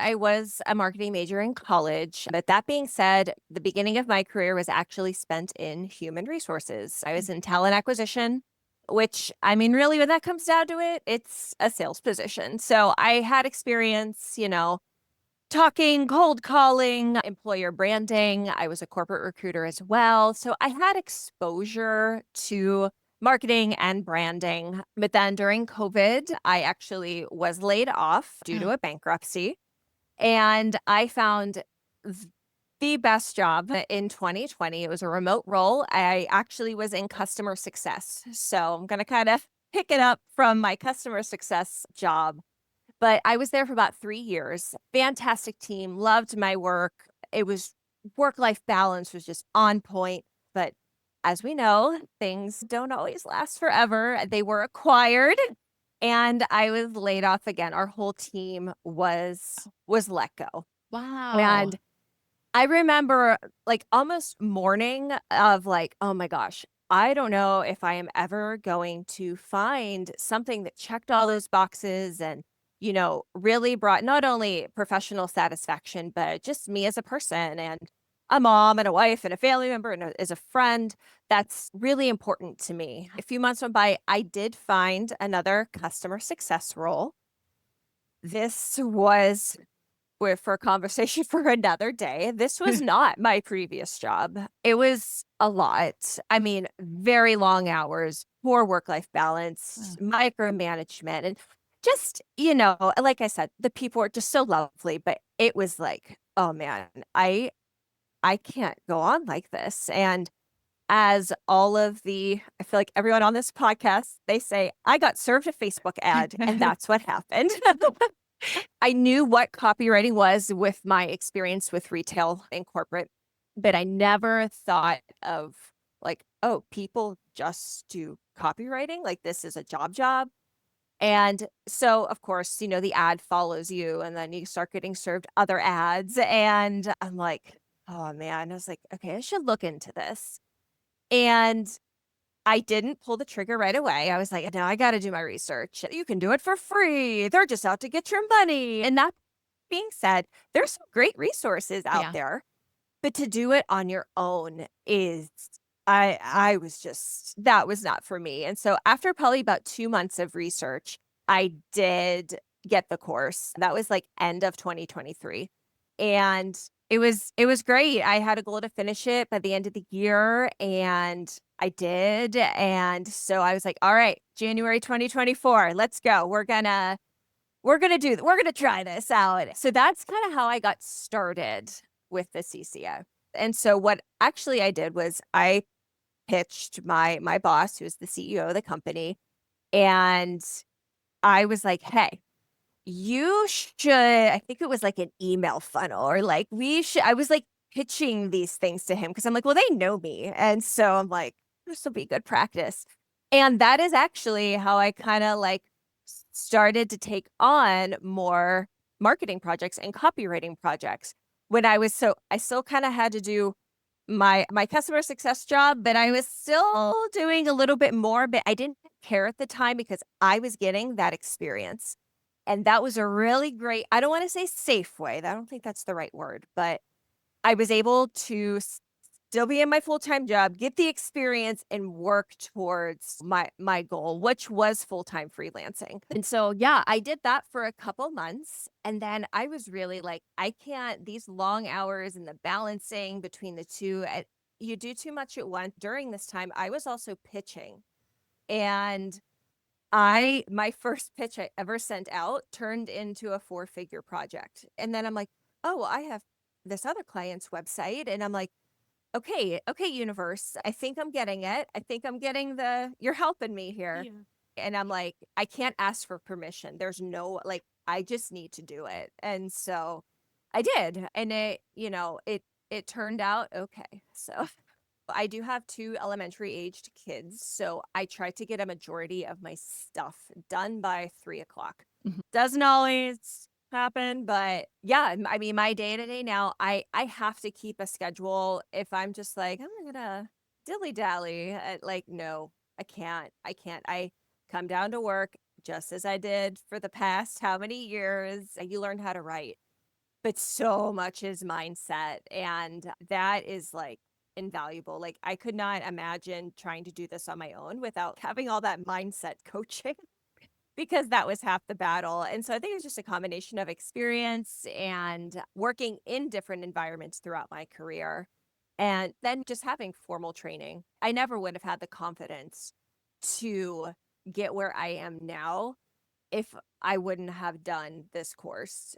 I was a marketing major in college. But that being said, the beginning of my career was actually spent in human resources. I was in talent acquisition, which, I mean, really, when that comes down to it, it's a sales position. So I had experience, talking, cold calling, employer branding. I was a corporate recruiter as well. So I had exposure to marketing and branding. But then during COVID, I actually was laid off due to Oh, a bankruptcy. And I found th- the best job in 2020. It was a remote role. I actually was in customer success. So I'm going to kind of pick it up from my customer success job. But I was there for about 3 years. Fantastic team, loved my work. It was work-life balance was just on point. But as we know, things don't always last forever. They were acquired and I was laid off again. Our whole team was let go. wow. And I remember like almost mourning of like, oh my gosh, I don't know if I am ever going to find something that checked all those boxes and, really brought not only professional satisfaction, but just me as a person and a mom and a wife and a family member and as a friend. That's really important to me. A few months went by, I did find another customer success role. This was for a conversation for another day. This was not my previous job. It was a lot. I mean, very long hours, poor work-life balance, Oh, micromanagement, and just, like I said, the people were just so lovely, but it was like, oh man, I can't go on like this. And as I feel like everyone on this podcast, they say, I got served a Facebook ad, and that's what happened. I knew what copywriting was with my experience with retail and corporate, but I never thought of like, oh, people just do copywriting. Like this is a job. And so, of course, the ad follows you and then you start getting served other ads. And I'm like, oh man, I was like, okay, I should look into this. And I didn't pull the trigger right away. I was like, no, I got to do my research. You can do it for free. They're just out to get your money. And that being said, there's some great resources out yeah. there, but to do it on your own is I was just that was not for me. And so after probably about 2 months of research, I did get the course. That was like end of 2023. And it was great. I had a goal to finish it by the end of the year and I did. And so I was like, all right, January 2024, let's go. We're gonna try this out. So that's kind of how I got started with the CCO. And so what actually I did was I pitched my boss, who is the CEO of the company, and I was like, "Hey, you should." I think it was like an email funnel or like we should. I was like pitching these things to him because I'm like, well, they know me, and so I'm like, this will be good practice. And that is actually how I kind of like started to take on more marketing projects and copywriting projects. When I still kind of had to do my customer success job, but I was still doing a little bit more, but I didn't care at the time because I was getting that experience. And that was a really great, I don't want to say safe way. I don't think that's the right word, but I was able to still be in my full-time job, get the experience and work towards my goal, which was full-time freelancing. And so, yeah, I did that for a couple months and then I was really like, I can't these long hours and the balancing between the two. You do too much at once. During this time, I was also pitching and my first pitch I ever sent out turned into a four-figure project. And then I'm like, "Oh, well, I have this other client's website." And I'm like, "Okay, okay, universe, I think I'm getting it. I think I'm getting you're helping me here." Yeah. And I'm like, "I can't ask for permission. There's no like I just need to do it." And so I did. And it turned out okay. So I do have 2 elementary aged kids, so I try to get a majority of my stuff done by 3 o'clock. Mhm. Doesn't always happen, but yeah, I mean, my day to day now, I have to keep a schedule. If I'm just like, I'm gonna dilly dally, like, no, I can't. I can't. I come down to work just as I did for the past how many years. You learn how to write. but so much is mindset. And that is like invaluable. Like, I could not imagine trying to do this on my own without having all that mindset coaching because that was half the battle. And so I think it's just a combination of experience and working in different environments throughout my career. And then just having formal training. I never would have had the confidence to get where I am now if I wouldn't have done this course.